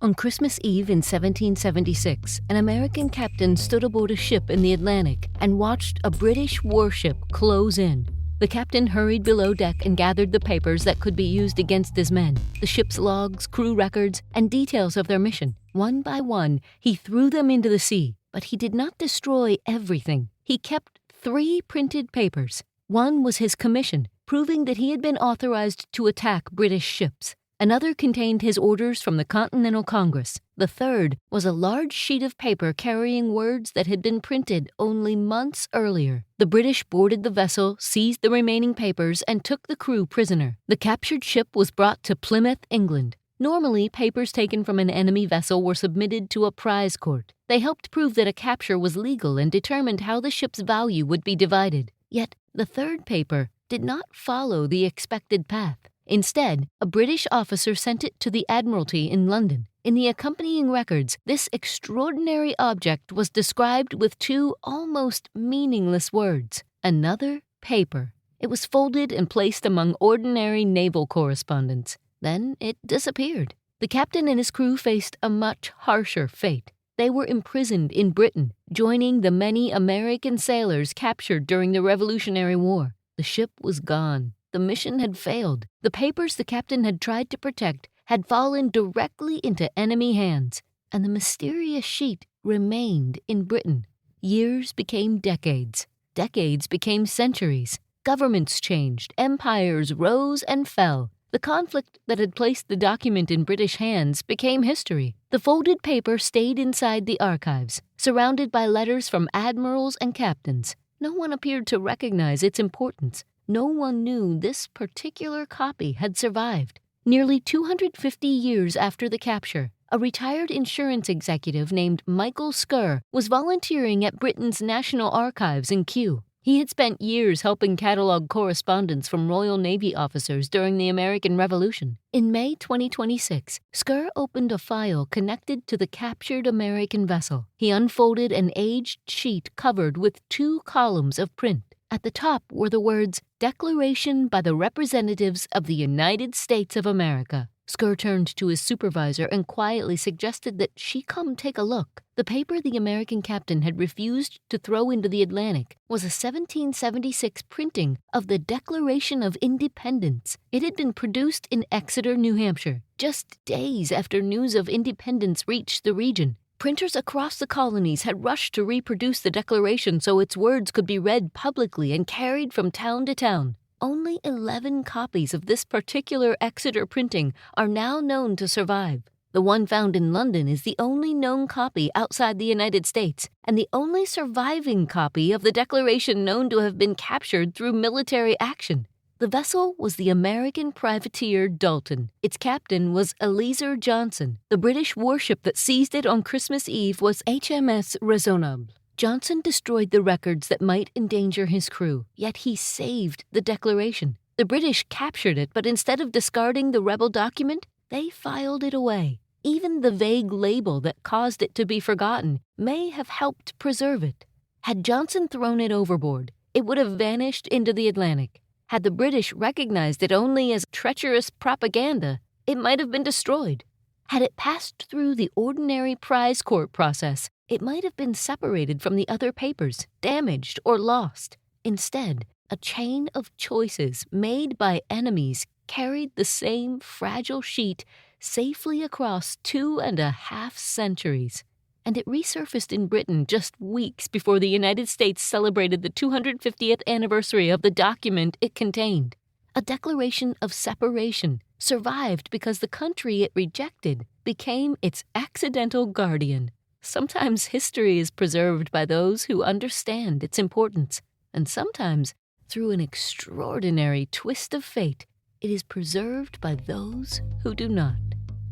On Christmas Eve in 1776, an American captain stood aboard a ship in the Atlantic and watched a British warship close in. The captain hurried below deck and gathered the papers that could be used against his men, the ship's logs, crew records, and details of their mission. One by one, he threw them into the sea, but he did not destroy everything. He kept 3 printed papers. One was his commission, proving that he had been authorized to attack British ships. Another contained his orders from the Continental Congress. The third was a large sheet of paper carrying words that had been printed only months earlier. The British boarded the vessel, seized the remaining papers, and took the crew prisoner. The captured ship was brought to Plymouth, England. Normally, papers taken from an enemy vessel were submitted to a prize court. They helped prove that a capture was legal and determined how the ship's value would be divided. Yet, the third paper did not follow the expected path. Instead, a British officer sent it to the Admiralty in London. In the accompanying records, this extraordinary object was described with 2 almost meaningless words: another paper. It was folded and placed among ordinary naval correspondence. Then it disappeared. The captain and his crew faced a much harsher fate. They were imprisoned in Britain, joining the many American sailors captured during the Revolutionary War. The ship was gone. The mission had failed. The papers the captain had tried to protect had fallen directly into enemy hands, and the mysterious sheet remained in Britain. Years became decades. Decades became centuries. Governments changed. Empires rose and fell. The conflict that had placed the document in British hands became history. The folded paper stayed inside the archives, surrounded by letters from admirals and captains. No one appeared to recognize its importance. No one knew this particular copy had survived. Nearly 250 years after the capture, a retired insurance executive named Michael Skerr was volunteering at Britain's National Archives in Kew. He had spent years helping catalog correspondence from Royal Navy officers during the American Revolution. In May 2026, Skerr opened a file connected to the captured American vessel. He unfolded an aged sheet covered with 2 columns of print. At the top were the words, "Declaration by the Representatives of the United States of America." Skerr turned to his supervisor and quietly suggested that she come take a look. The paper the American captain had refused to throw into the Atlantic was a 1776 printing of the Declaration of Independence. It had been produced in Exeter, New Hampshire, just days after news of independence reached the region. Printers across the colonies had rushed to reproduce the Declaration so its words could be read publicly and carried from town to town. Only 11 copies of this particular Exeter printing are now known to survive. The one found in London is the only known copy outside the United States, and the only surviving copy of the Declaration known to have been captured through military action. The vessel was the American privateer Dalton. Its captain was Eleazer Johnson. The British warship that seized it on Christmas Eve was HMS Raisonnable. Johnson destroyed the records that might endanger his crew, yet he saved the Declaration. The British captured it, but instead of discarding the rebel document, they filed it away. Even the vague label that caused it to be forgotten may have helped preserve it. Had Johnson thrown it overboard, it would have vanished into the Atlantic. Had the British recognized it only as treacherous propaganda, it might have been destroyed. Had it passed through the ordinary prize court process, it might have been separated from the other papers, damaged or lost. Instead, a chain of choices made by enemies carried the same fragile sheet safely across 2.5 centuries. And it resurfaced in Britain just weeks before the United States celebrated the 250th anniversary of the document it contained. A declaration of separation survived because the country it rejected became its accidental guardian. Sometimes history is preserved by those who understand its importance, and sometimes, through an extraordinary twist of fate, it is preserved by those who do not.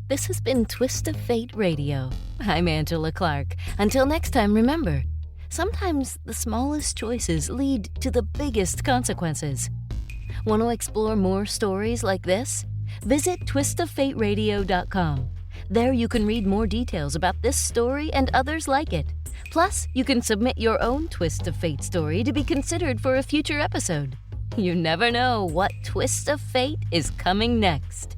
This has been Twist of Fate Radio. I'm Angela Clark. Until next time, remember, sometimes the smallest choices lead to the biggest consequences. Want to explore more stories like this? Visit twistoffateradio.com. There you can read more details about this story and others like it. Plus, you can submit your own Twist of Fate story to be considered for a future episode. You never know what twist of fate is coming next.